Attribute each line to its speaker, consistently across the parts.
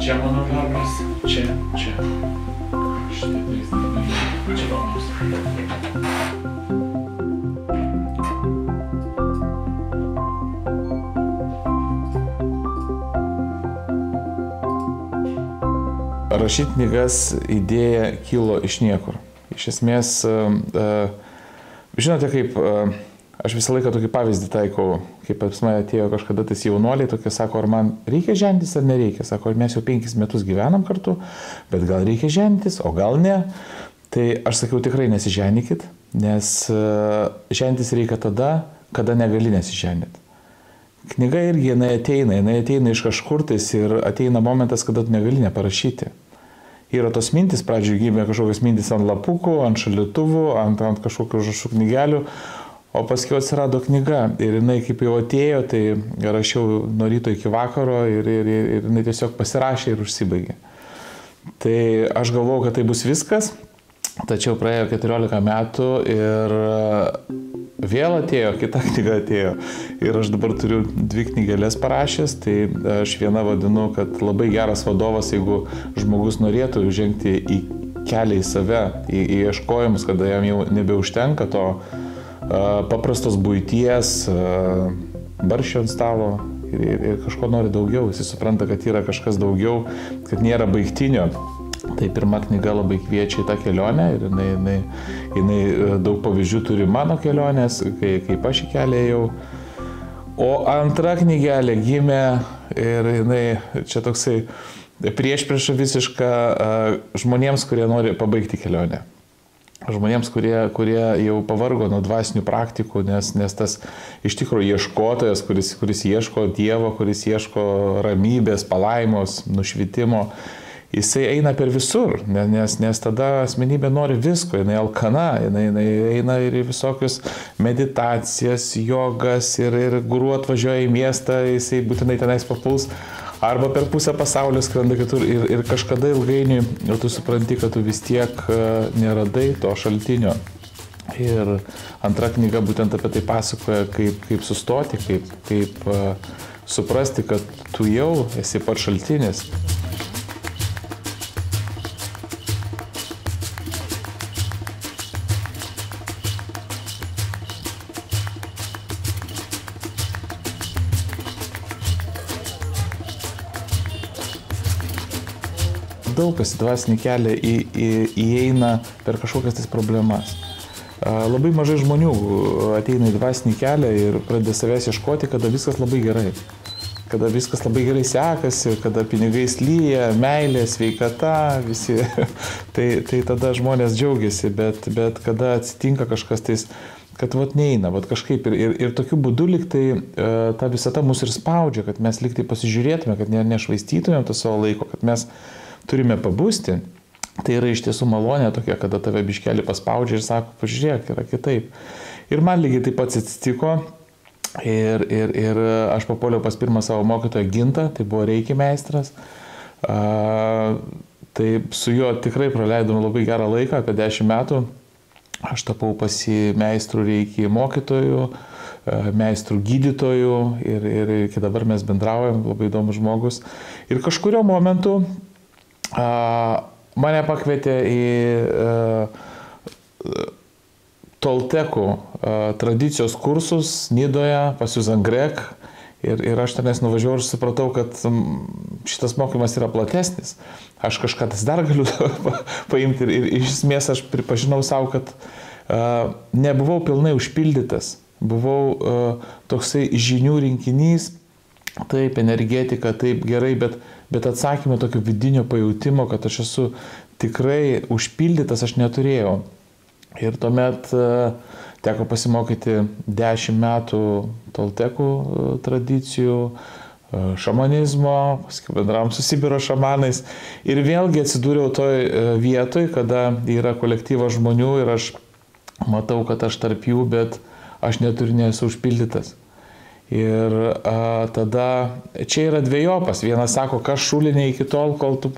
Speaker 1: Čia mano darbas, čia. Šitie trys dalykai, čia Romas. Rašyti knygas idėja kilo iš niekur. Iš esmės, žinote kaip, aš visą laiką tokį pavyzdį taikau, kaip pas mane atėjo kažkada tais jaunuoliai, tokie sako, ar man reikia žentis ar nereikia. Sako, mes jau 5 metus gyvenam kartu, bet gal reikia žentis, o gal ne. Tai aš sakiau, tikrai nesiženykit, nes žentis reikia tada, kada negali nesiženyti. Knyga irgi jinai ateina iš kažkur tais ir ateina momentas, kada tu negali neparašyti. Yra tos mintis, pradžioje gimė kažkokios mintis ant lapukų, ant šalituvų, ant kažkokių užrašų knygelių, o paskui atsirado knyga ir jinai kaip jau atėjo, tai rašiau nuo ryto iki vakaro ir jinai tiesiog pasirašė ir užsibaigė. Tai aš galvojau, kad tai bus viskas, tačiau praėjo 14 metų ir vėl atėjo, kita knyga atėjo ir aš dabar turiu 2 knygelės parašęs, tai aš vieną vadinu, kad labai geras vadovas, jeigu žmogus norėtų žengti į kelią į save, į ieškojimus, kada jam jau nebeužtenka to paprastos buities, barščio ant stalo ir kažko nori daugiau, jis supranta, kad yra kažkas daugiau, kad nėra baigtinio. Tai pirma knyga labai kviečia į tą kelionę ir jinai daug pavyzdžių turi mano kelionės, kaip aš į kelią ėjau. O antra knygelė gimė ir jinai čia toksai priešprieša visiška žmonėms, kurie nori pabaigti kelionę. Žmonėms, kurie jau pavargo nuo dvasinių praktikų, nes tas iš tikrųjų ieškotojas, kuris ieško Dievo, kuris ieško ramybės, palaimos, nušvitimo, jisai eina per visur, nes tada asmenybė nori visko, jinai alkana, jinai eina ir į visokius meditacijas, jogas ir guru atvažiuoja į miestą, jisai būtinai tenais papuls, arba per pusę pasaulio skrenda kitur ir kažkada ilgainiui tu supranti, kad tu vis tiek neradai to šaltinio. Ir antra knyga būtent apie tai pasakoja, kaip sustoti, kaip suprasti, kad tu jau esi pats šaltinis. Daug kas į dvasinį kelią įeina per kažkokias tas problemas. Labai mažai žmonių ateina į dvasinį kelią ir pradeda savęs ieškoti, kada viskas labai gerai. Kada viskas labai gerai sekasi, kada pinigai lyja, meilė, sveikata, visi. tai tada žmonės džiaugiasi, bet kada atsitinka kažkas tais, kad neina, kažkaip ir tokiu būdu liktai ta visata mus ir spaudžia, kad mes liktai pasižiūrėtume, kad nešvaistytumėm to savo laiko, kad mes turime pabusti. Tai yra iš tiesų malonė tokia, kada tave biškelį paspaudžia ir sako, pažiūrėk, yra kitaip. Ir man lygiai taip pat atsitiko ir aš papuoliau pas pirmą savo mokytoją Gintą, tai buvo reiki meistras. Tai su juo tikrai praleidom labai gerą laiką, apie 10 metų. Aš tapau pas jį meistrų reiki mokytojų, meistrų gydytojų ir iki dabar mes bendraujam, labai įdomus žmogus. Ir kažkurio momentu mane pakvietė į Toltekų tradicijos kursus Nidoje pas Susan Grek ir aš tenais nuvažiavau ir supratau, kad šitas mokymas yra platesnis. Aš kažką dar galiu paimti ir iš esmės aš pripažinau savo, kad nebuvau pilnai užpildytas. Buvau toksai žinių rinkinys, taip, energetika, taip gerai, bet atsakymą tokio vidinio pajūtimo, kad aš esu tikrai užpildytas, aš neturėjau. Ir tuomet teko pasimokyti 10 metų Toltekų tradicijų, šamanizmo, paskui bendravom su Sibiro šamanais. Ir vėlgi atsidūriau toj vietoj, kada yra kolektyvas žmonių ir aš matau, kad aš tarp jų, bet aš nesu užpildytas. Ir tada čia yra dvejopas. Vienas sako, kas šulinė iki tol, kol tu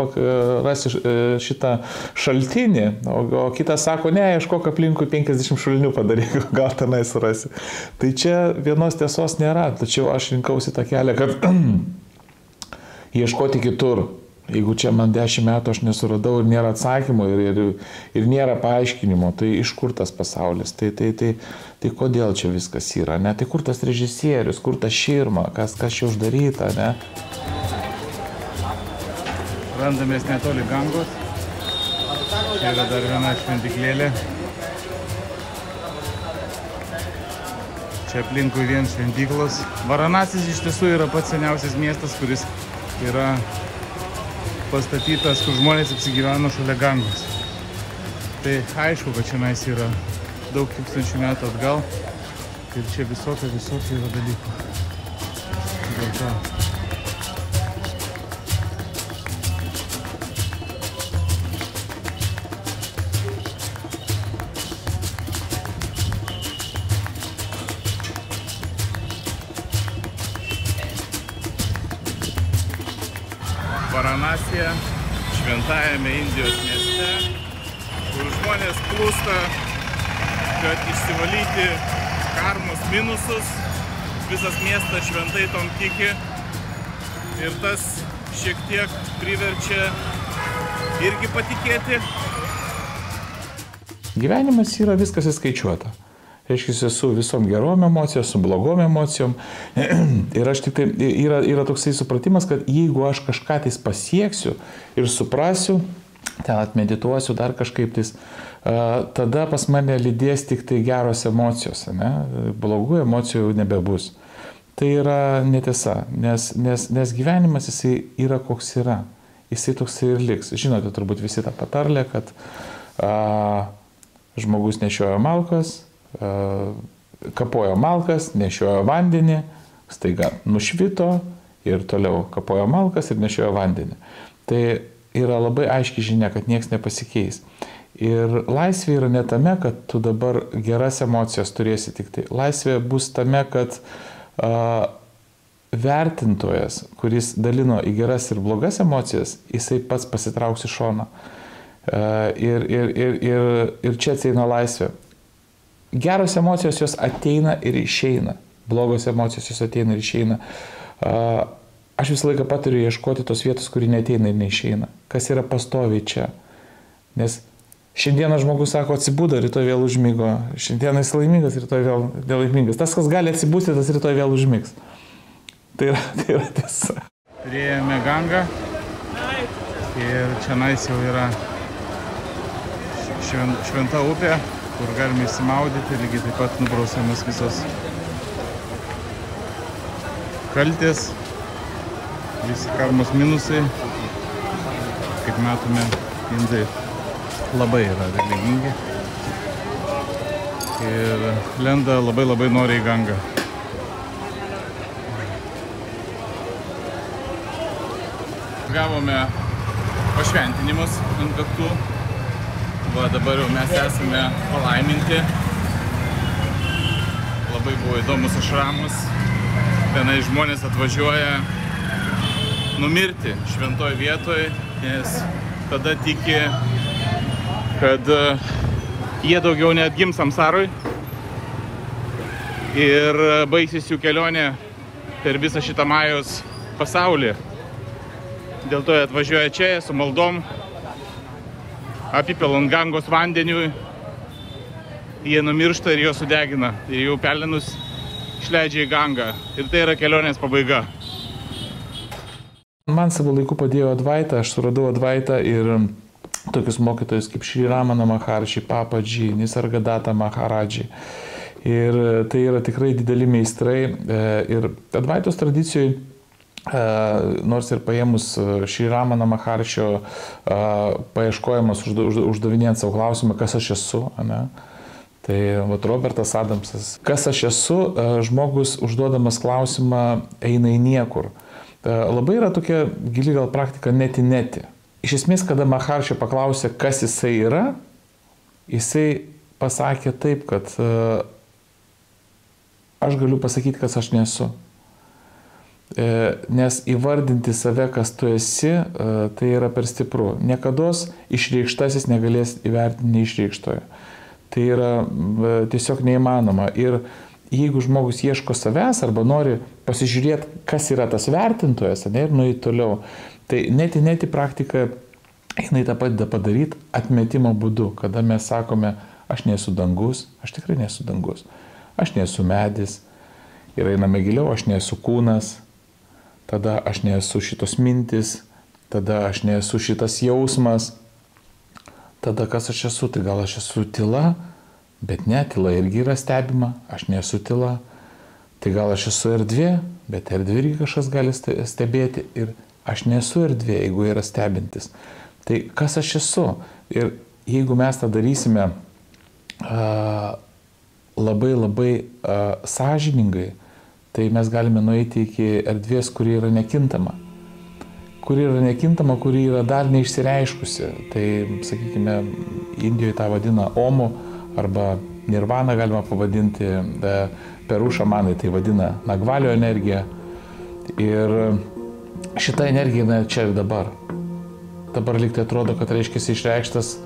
Speaker 1: rasi šitą šaltinį, o kitas sako, ne, ieškok aplinkui 50 šulinių padaryk, gal tenai surasi. Tai čia vienos tiesos nėra, tačiau aš rinkausi tą kelią, kad ieškoti kitur. Jeigu čia man 10 metų aš nesuradau ir nėra atsakymų ir nėra paaiškinimo, tai iš kur tas pasaulis? Tai kodėl čia viskas yra? Ne? Tai kur tas režisierius, kur ta širma, kas čia uždaryta? Ne?
Speaker 2: Randamės netoli Gangos. Čia yra dar viena šventyklėlė. Čia aplinkui vien šventyklos. Varanasis iš tiesų yra pats seniausias miestas, kuris yra pastatytas, kur žmonės apsigyveno šalia Gangos. Tai aišku, kad čia yra daug tūkstančių metų atgal ir čia visokie yra dalykų. Dėl to. Varanasija, šventajame Indijos mieste, kur žmonės plūsta, kad išsivalyti karmos minusus, visas miestas šventai tom tiki ir tas šiek tiek priverčia irgi patikėti.
Speaker 1: Gyvenimas yra viskas įskaičiuota. Reiškia, su visom gerom emocijom, su blogom emocijom. Ir aš tik tai, yra toksai supratimas, kad jeigu aš kažką tais pasieksiu ir suprasiu, ten atmedituosiu dar kažkaip tais, tada pas mane lydės tik tai geros emocijos, ne? Blogų emocijų nebebus. Tai yra netiesa, nes gyvenimas jisai yra koks yra. Jisai toksai ir liks. Žinote turbūt visi tą patarlę, kad žmogus nešiojo malkas, kapojo malkas, nešiojo vandenį, staiga nušvito ir toliau kapojo malkas ir nešiojo vandenį. Tai yra labai aiški žinia, kad nieks nepasikeis. Ir laisvė yra ne tame, kad tu dabar geras emocijas turėsi tik tai. Laisvė bus tame, kad vertintojas, kuris dalino į geras ir blogas emocijas, jisai pats pasitrauks į šoną. Ir čia ateina laisvė. Geros emocijos jos ateina ir išeina. Blogos emocijos jos ateina ir išeina. Aš visą laiką patariu ieškoti tos vietos, kuri neateina ir neišeina. Kas yra pastoviai čia. Nes šiandieną žmogus sako, atsibudo, rytoj vėl užmigo. Šiandieną jis laimingas, rytoj vėl laimingas. Tas, kas gali atsibūsti, tas rytoj vėl užmigs. Tai yra tiesa.
Speaker 2: Priėjome Gangą ir čionais jau yra šventa upė, kur galime išsimaudyti, lygiai taip pat nubrausiamas visos kaltės, visi karmos minusai. Kaip matome, indai labai yra religingi ir lenda labai noriai į Gangą. Gavome pašventinimus ant kaktų. Va, dabar jau mes esame palaiminti. Labai buvo įdomus ašramus. Tenai žmonės atvažiuoja numirti šventoj vietoj, nes tada tiki, kad jie daugiau neatgims samsaroj ir baigsis jų kelionė per visą šitą Majos pasaulį. Dėl to jie atvažiuoja čia su maldom, apipilant Gangos vandeniu, jie numiršta ir juos sudegina. Ir jų pelenus išleidžia į Gangą. Ir tai yra kelionės pabaiga.
Speaker 1: Man savo laiku padėjo Advaita, aš suradau Advaitą ir tokius mokytojus kaip Šri Ramana Maharshi, Papadži, Nisargadatta Maharadži. Ir tai yra tikrai dideli meistrai. Ir Advaitos tradicijoje, nors ir paėmus Šri Ramana Maharšio paieškojimas uždavinėjant savo klausimą, kas aš esu, ne? Tai vat, Robertas Adamsas, kas aš esu, žmogus užduodamas klausimą eina į niekur. Labai yra tokia gili gal praktika neti. Iš esmės, kada Maharšio paklausė, kas jisai yra, jisai pasakė taip, kad aš galiu pasakyti, kas aš nesu. Nes įvardinti save, kas tu esi, tai yra per stipru. Niekados išreikštasis negalės įvertinti neišreikštojo. Tai yra tiesiog neįmanoma. Ir jeigu žmogus ieško savęs arba nori pasižiūrėti, kas yra tas vertintojas, ne, ir nueiti toliau, Tai neti praktika, jinai tą padeda padaryti atmetimo būdu, kada mes sakome, aš nesu dangus, aš tikrai nesu dangus, aš nesu medis, ir einame giliau, aš nesu kūnas, tada aš nesu šitos mintis, tada aš nesu šitas jausmas, tada kas aš esu, tai gal aš esu tyla, bet ne, tyla irgi yra stebima, aš nesu tyla, tai gal aš esu erdvė, bet erdvė irgi kažkas gali stebėti ir aš nesu erdvė, jeigu yra stebintis. Tai kas aš esu? Ir jeigu mes tą darysime labai sąžiningai, tai mes galime nueiti iki erdvės, kuri yra nekintama. Kuri yra nekintama, kuri yra dar neišsireiškusi. Tai, sakykime, Indijoje tą vadina omu arba nirvana galima pavadinti, perų šamanai tai vadina nagvalio energija. Ir šita energija yra čia ir dabar. Dabar lyg tai atrodo, kad reiškia išreikštas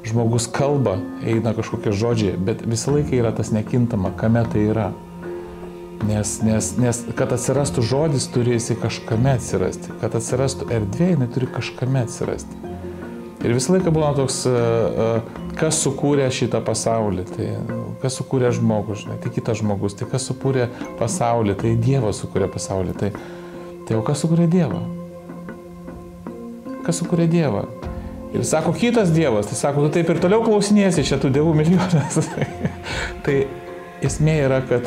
Speaker 1: žmogus kalba, eina kažkokie žodžiai, bet visą laiką yra tas nekintama, kame tai yra. Nes kad atsirastų žodis, turi jisai kažkame atsirasti. Kad atsirastų erdvė, jinai turi kažkame atsirasti. Ir visą laiką būna toks, kas sukūrė šitą pasaulį, tai kas sukūrė žmogų, žinai, tai kitas žmogus, tai kas sukūrė pasaulį, tai Dievas sukūrė pasaulį, tai o kas sukūrė Dievą? Kas sukūrė Dievą? Ir sako kitas Dievas, tai sako, tu taip ir toliau klausinėsi čia tų dievų milijonas. Tai esmė yra, kad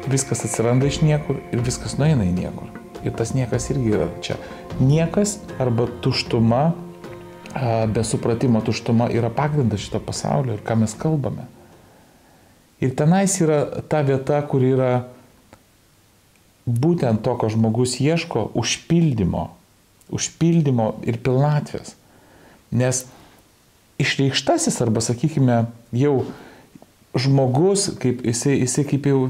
Speaker 1: viskas atsiranda iš niekur ir viskas nueina į niekur. Ir tas niekas irgi yra čia. Niekas arba tuštuma, be supratimo tuštuma yra pagrindas šito pasaulio ir ką mes kalbame. Ir tenais yra ta vieta, kur yra būtent to, ko žmogus ieško, užpildymo ir pilnatvės. Nes išreikštasis arba, sakykime, jau žmogus, kaip jisai kaip jau,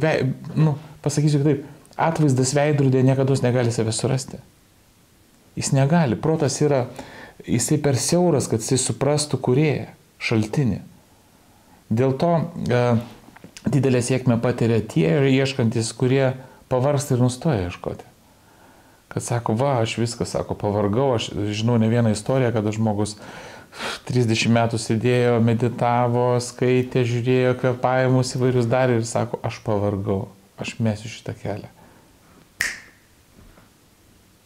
Speaker 1: pasakysiu taip, atvaizdas veidrodėje niekada negali save surasti. Jis negali. Protas yra, jisai per siauras, kad jisai suprastų kūrėją, šaltinį. Dėl to didelę sėkmę patiria tie ieškantis, kurie pavargsta ir nustoja ieškoti. Kad sako, aš viską, sako, pavargau, aš žinau ne vieną istoriją, kada žmogus 30 metų sėdėjo, meditavo, skaitė, žiūrėjo kvėpavimus įvairius darė ir sako, aš pavargau, aš mesiu šitą kelią.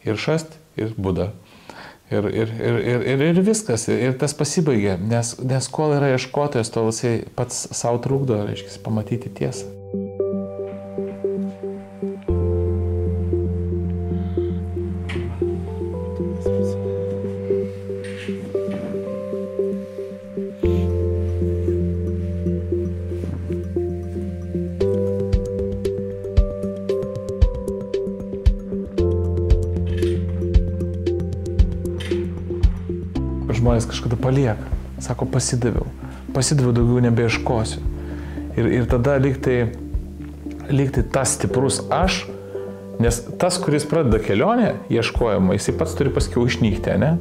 Speaker 1: Ir šast, ir buda. Ir viskas, ir tas pasibaigė, nes kol yra ieškotojas, tol jisai pats savo trukdo, reiškia, pamatyti tiesą. Žmonės kažkada palieka, sako, pasidaviau daugiau nebeieškosiu. Ir tada lyg tai tas stiprus aš, nes tas, kuris pradeda kelionę ieškojimą, jisai pats turi paskiau išnykti, ne?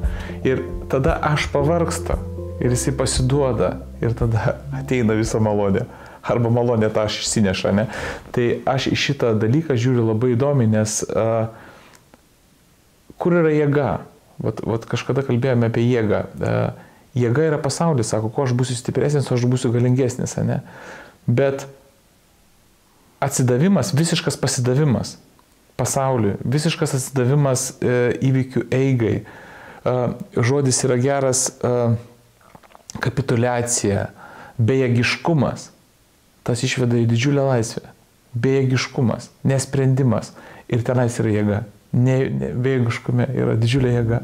Speaker 1: Ir tada aš pavargsta ir jisai pasiduoda ir tada ateina visa malonė. Arba malonė tą aš išsineša, ne? Tai aš į šitą dalyką žiūriu labai įdomiai, nes kur yra jėga? Vat kažkada kalbėjome apie jėgą. Jėga yra pasaulis, sako, ko aš būsiu stipresnis, o aš būsiu galingesnis, ne? Bet atsidavimas, visiškas pasidavimas pasauliui, visiškas atsidavimas įvykių eigai. Žodis yra geras kapituliacija, bejėgiškumas. Tas išveda į didžiulę laisvę. Bejėgiškumas, nesprendimas. Ir tenais yra jėga. Bejėgiškume yra didžiulė jėga.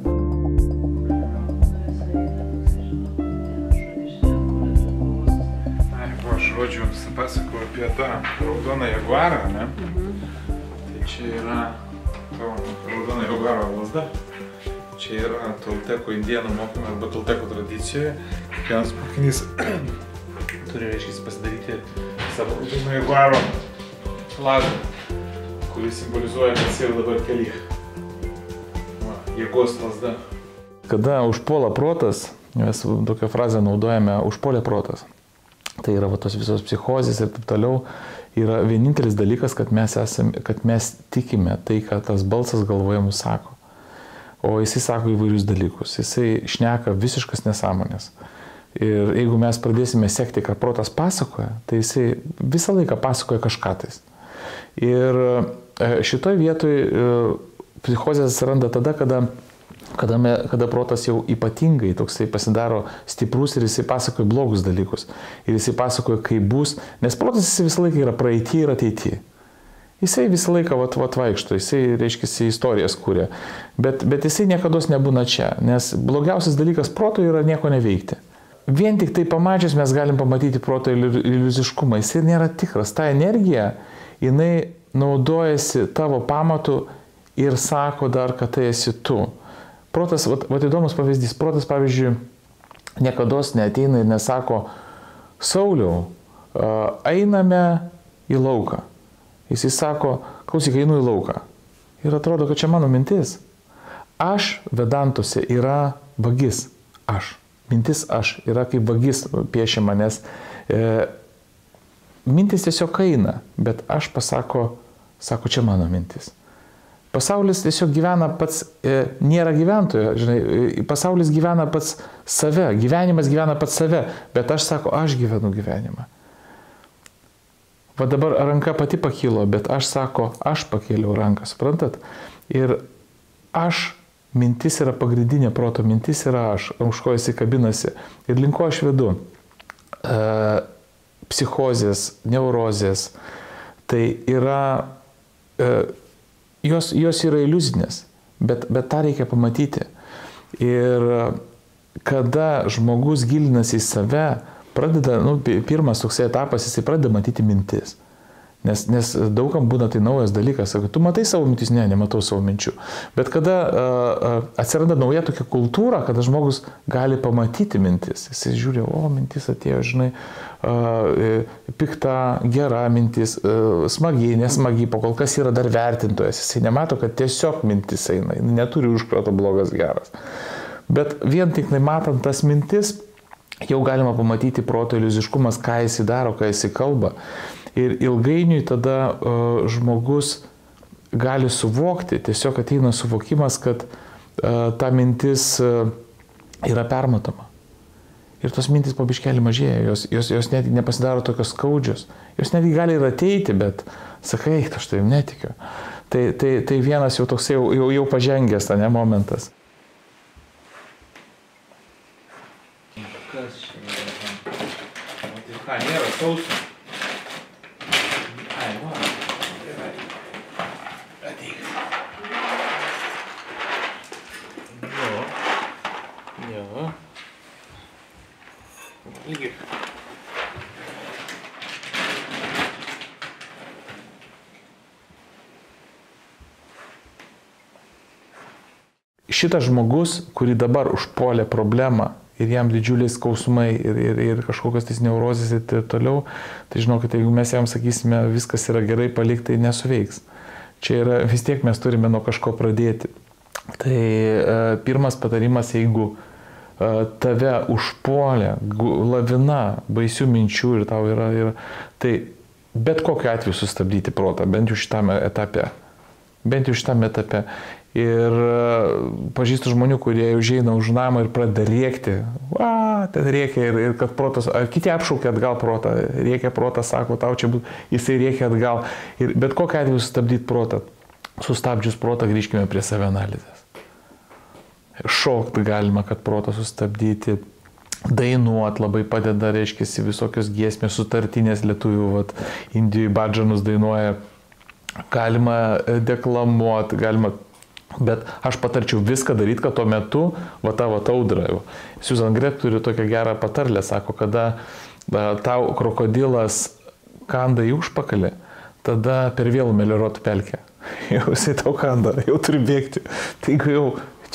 Speaker 1: Jeigu aš žodžiu jums pasakoju apie tą raudoną jaguarą, ne? Tai čia yra raudono jaguaro lazda. Čia yra tolteko indienų mokymai arba tolteko tradicijoje. Kiekvienas mokinys turi, reiškia, pasidaryti savo raudono jaguaro lazdą, kuris simbolizuoja, kad jis yra dabar kelyje. Jėgos lazda. Kada užpuola protas, mes tokią frazę naudojame, užpuolė protas. Tai yra tos visos psichozės ir taip toliau. Yra vienintelis dalykas, kad mes tikime tai, ką tas balsas galvoje mums sako. o jisai sako įvairius dalykus. Jisai šneka visiškas nesąmonės. Ir jeigu mes pradėsime sekti, ką protas pasakoja, tai jisai visą laiką pasakoja kažką tais. Ir šitoj vietoj psichozės atsiranda tada, kada protas jau ypatingai toksai pasidaro stiprus ir jisai pasakoja blogus dalykus. Ir jisai pasakoja, kaip bus, nes protas jisai visą laiką yra praeity ir ateity. Jisai visą laiką vaikšto, jisai, reiškia, istorijas kūrė. Bet jisai niekada nebūna čia, nes blogiausias dalykas proto yra nieko neveikti. Vien tik tai pamačius mes galim pamatyti proto iliuziškumą. Jisai nėra tikras. Ta energija, jinai naudojasi tavo pamatu ir sako dar, kad tai esi tu. Protas, įdomus pavyzdys, protas, pavyzdžiui, niekada neateina ir nesako, Sauliau, einame į lauką. Jisai sako, klausyk, einu į lauką. Ir atrodo, kad čia mano mintis. Aš vedantuose yra vagis. Aš. Mintis aš yra kaip vagis piešiama, nes mintis tiesiog eina, bet aš sako, čia mano mintis. Pasaulis tiesiog gyvena pats, nėra gyventojo, žinai, pasaulis gyvena pats save, gyvenimas gyvena pats save, bet aš sako, aš gyvenu gyvenimą. Va dabar ranka pati pakilo, bet aš sako, aš pakėliau ranką, suprantat? Ir aš, mintis yra pagrindinė proto, mintis yra aš, už ko jisai kabinasi. Ir link ko aš vedu. Psichozės, neurozės, tai yra, jos yra iliuzinės, bet tą reikia pamatyti. Ir kada žmogus gilinasi į save, pradeda, pirmas toksai etapas, jisai pradeda matyti mintis. Nes daugam būna tai naujas dalykas, sako, tu matai savo mintis, ne, nematau savo minčių. Bet kada atsiranda nauja tokia kultūra, kada žmogus gali pamatyti mintis, jisai žiūri, mintis atėjo, žinai, pikta, gera mintis, smagi, nesmagi, po kol kas yra dar vertintojas, jisai nemato, kad tiesiog mintis eina, neturi užkrato blogas geras. Bet vien tik matant tas mintis, jau galima pamatyti proto iliuziškumas, ką jisai daro, ką jisai kalba. Ir ilgainiui tada žmogus gali suvokti, tiesiog ateina suvokimas, kad ta mintis yra permatoma. Ir tos mintis po biškelį mažėja, jos net nepasidaro tokios skaudžios. Jos netgi gali ir ateiti, bet sakai, aš tai netikiu. Tai vienas jau toks jau pažengęs, ne, momentas. Kas čia yra? Tai ką, nėra sauso? Lygiai. Šitas žmogus, kurį dabar užpuolė problemą ir jam didžiuliai skausmai ir kažkokios tais neurozės ir taip toliau, tai žinokit, jeigu mes jam sakysime, viskas yra gerai, palik, tai nesuveiks. Čia yra, vis tiek mes turime nuo kažko pradėti. Tai pirmas patarimas, jeigu tave užpuolė lavina baisių minčių ir tau yra, tai bet kokiu atveju sustabdyti protą, bent jau šitame etape. Ir pažįstu žmonių, kurie užeina už namą ir pradeda rėkti. Ten rėkia ir kad protas, kiti apšaukia atgal protą, rėkia protas, sako, tau čia būtų, jisai rėkia atgal. Ir bet kokiu atveju sustabdyti protą. Sustabdžius protą grįžkime prie savianalizės. Šokti galima, kad protą sustabdyti, dainuot labai padeda, reiškia, visokios giesmės, sutartinės lietuvių, Indijoj badžanus dainuoja, galima deklamuoti, galima, bet aš patarčiau viską daryti, kad tuo metu, ta audra. Susan Grek turi tokią gerą patarlę, sako, kada tau krokodilas kanda į užpakalį, tada per vėlų melioruot pelkę. Jau jisai tau kanda, jau turi bėgti. Tai jeigu jau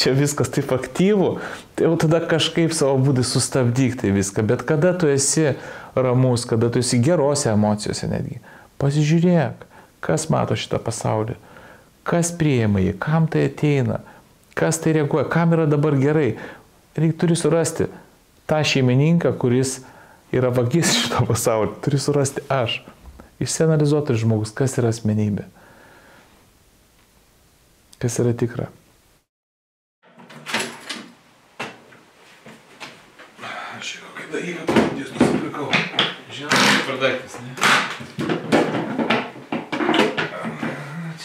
Speaker 1: čia viskas taip aktyvu, tai jau tada kažkaip savo būdai sustabdyk tai viską. Bet kada tu esi ramus, kada tu esi gerose emocijose netgi, pasižiūrėk, kas mato šitą pasaulį, kas priima jį, kam tai ateina, kas tai reaguoja, kam yra dabar gerai. Turi surasti tą šeimininką, kuris yra vagis šito pasaulio. Turi surasti aš. Išsianalizuoti žmogus, kas yra asmenybė. Kas yra tikra. Aš jau kokį dalyką pradės nusipirkau. Žinau, kaip per daiktas, ne?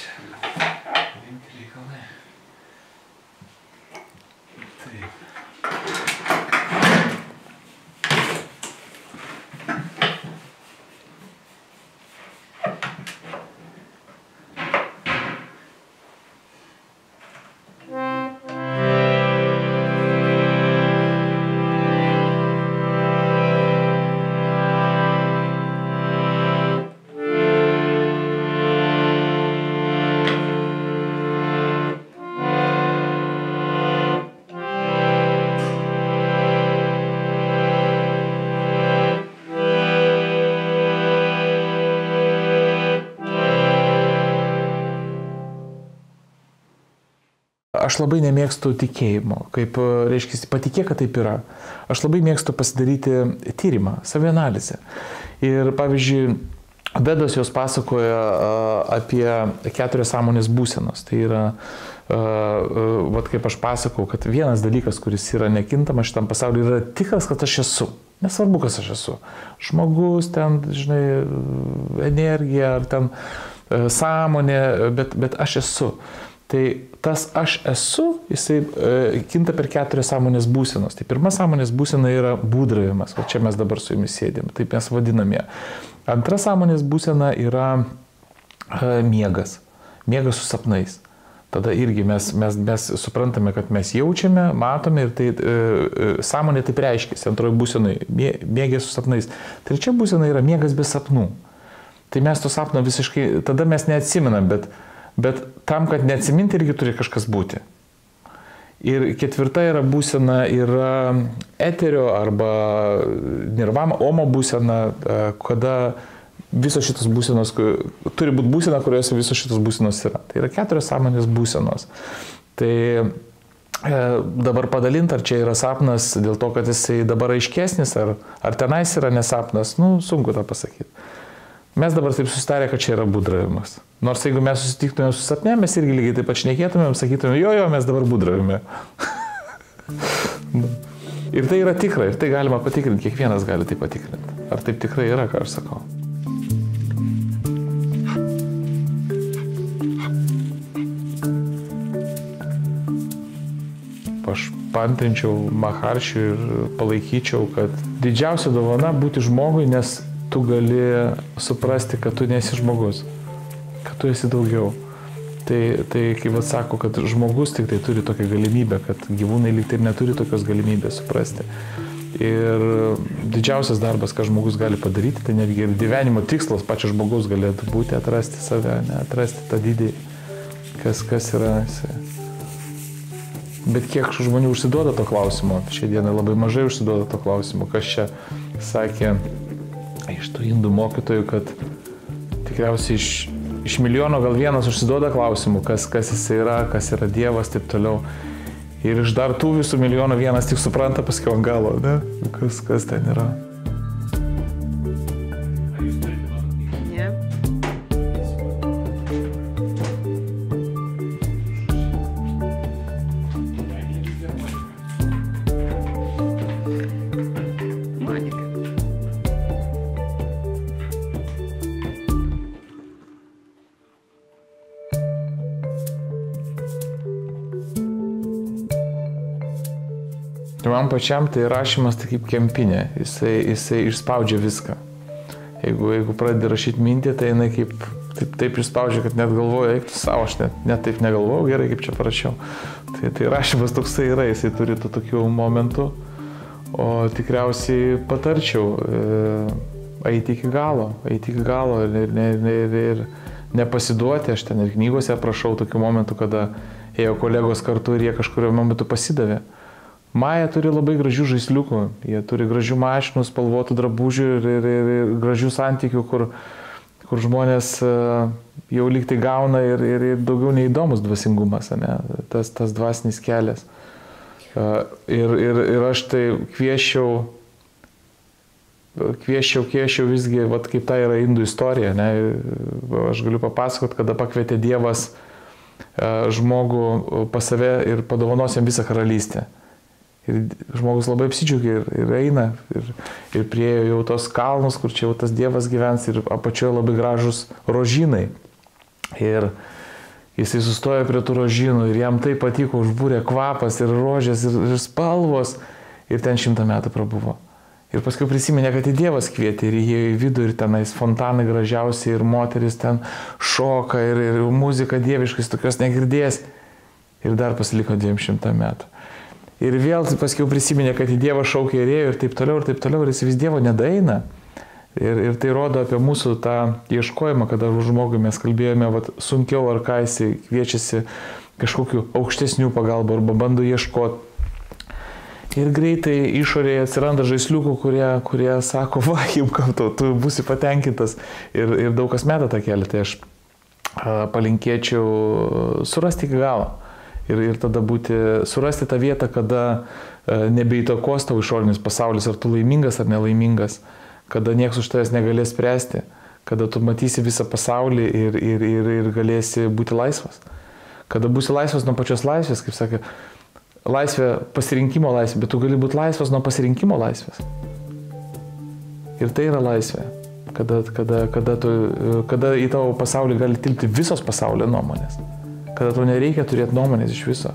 Speaker 1: Čia. Rimti reikalai. Taip. Aš labai nemėgstu tikėjimo, kaip, reiškia, patikėk, kad taip yra. Aš labai mėgstu pasidaryti tyrimą, savianalizę. Ir, pavyzdžiui, Vedos jos pasakoja apie 4 sąmonės būsenos. Tai yra, vat kaip aš pasakau, kad vienas dalykas, kuris yra nekintamas šitam pasauliu, yra tikras, kad aš esu. Nesvarbu, kas aš esu. Žmogus, ten, žinai, energija ar ten sąmonė, bet aš esu. Tai tas aš esu, jisai kinta per 4 sąmonės būsenos. Tai pirma sąmonės būsena yra būdravimas, o čia mes dabar su jumis sėdėm, taip mes vadiname. Antra sąmonės būsena yra miegas, miegas su sapnais. Tada irgi mes suprantame, kad mes jaučiame, matome ir tai sąmonė taip reiškiasi. Antroji būsenai miegas su sapnais. Trečia būsena yra miegas be sapnų. Tai mes to sapno visiškai, tada mes neatsimenam, bet tam, kad neatsiminti, irgi turi kažkas būti. Ir ketvirta yra būsena, yra eterio arba nirvama, omo būsena, kada visos šitos būsenos, turi būti būsena, kuriuose visos šitos būsenos yra. Tai yra 4 sąmonės būsenos. Tai dabar padalint, ar čia yra sapnas dėl to, kad jisai dabar aiškesnis, ar tenais yra nesapnas, nu, sunku tą pasakyti. Mes dabar taip susitarė, kad čia yra būdravimas. Nors jeigu mes susitiktume su sapne, mes irgi lygiai taip pat šnekėtumėm, sakytumėm, jo, mes dabar būdravime. Ir tai yra tikra, ir tai galima patikrinti, kiekvienas gali tai patikrinti. Ar taip tikrai yra, ką aš sakau. Aš paantrinčiau Maharšiui ir palaikyčiau, kad didžiausia dovana būti žmogui, nes tu gali suprasti, kad tu nesi žmogus, kad tu esi daugiau. Tai kaip sako, kad žmogus tik tai turi tokią galimybę, kad gyvūnai lyg tai neturi tokios galimybės suprasti. Ir didžiausias darbas, ką žmogus gali padaryti, tai netgi ir gyvenimo tikslas pačio žmogaus galėtų būti atrasti save, ne, atrasti tą didį, kas yra. Bet kiek žmonių užsiduoda to klausimo, šią dieną labai mažai užsiduoda to klausimo, kas čia sakė iš tų indų mokytojų, kad tikriausiai iš milijono gal vienas užsiduoda klausimų, kas jis yra, kas yra Dievas, taip toliau. Ir iš dar tų visų milijono vienas tik supranta paskiau ant galo, ne? Kas ten yra. Man pačiam tai rašymas tai kaip kempinė, jisai išspaudžia viską. Jeigu pradedi rašyti mintį, tai jinai kaip taip išspaudžia, kad net galvoju, eik tu savo, aš net taip negalvojau, gerai kaip čia parašiau. Tai rašymas toksai yra, jisai turi tų tokių momentų, o tikriausiai patarčiau eiti iki galo ir nepasiduoti. Aš ten ir knygose aprašau tokių momentų, kada ėjo kolegos kartu ir jie kažkurio momentu pasidavė. Maja turi labai gražių žaisliukų, jie turi gražių mašinų, spalvotų drabužių ir gražių santykių, kur žmonės jau lyg tai gauna ir daugiau neįdomus dvasingumas, ne? Tas dvasinis kelias. Ir aš tai kvieščiau visgi, vat, kaip tai yra indų istorija. Ne? Aš galiu papasakoti, kada pakvietė Dievas žmogų pas save ir padovanos jam visą karalystę. Ir žmogus labai apsidžiaugia ir eina. Ir priejo jau tos kalnus, kur čia jau tas Dievas gyvens ir apačioje labai gražus rožynai. Ir jisai sustojo prie tų rožynų ir jam tai patiko, užbūrė kvapas ir rožės ir spalvos. Ir ten 100 metų prabuvo. Ir paskui prisiminė, kad į Dievas kvietė ir įėjo į vidų ir tenais fontanai gražiausiai ir moteris ten šoka ir muzika dieviškais tokios negirdės. Ir dar pasiliko 200 metų. Ir vėl paskui prisiminė, kad į Dievą šaukė ir ėjo ir taip toliau, ir jis vis Dievo nedaeina. Ir tai rodo apie mūsų tą ieškojimą, kada žmogui mes kalbėjome, sunkiau ar ką jisai kviečiasi kažkokiu aukštesnių pagalbų arba bando ieškoti. Ir greitai išorėje atsiranda žaisliukų, kurie sako, va, imkam, tu būsi patenkintas. Ir daug kas meta tą kelią, tai aš palinkėčiau surasti iki galo. Ir tada surasti tą vietą, kada nebeįtakos tavo išorinis pasaulis, ar tu laimingas ar nelaimingas, kada niekas už tavęs negalės spręsti, kada tu matysi visą pasaulį ir galėsi būti laisvas. Kada būsi laisvas nuo pačios laisvės, kaip sakė, laisvė pasirinkimo laisvė, bet tu gali būti laisvas nuo pasirinkimo laisvės. Ir tai yra laisvė, kada į tavo pasaulį gali tilpti visos pasaulio nuomonės. Kada tau nereikia turėti nuomonės iš viso.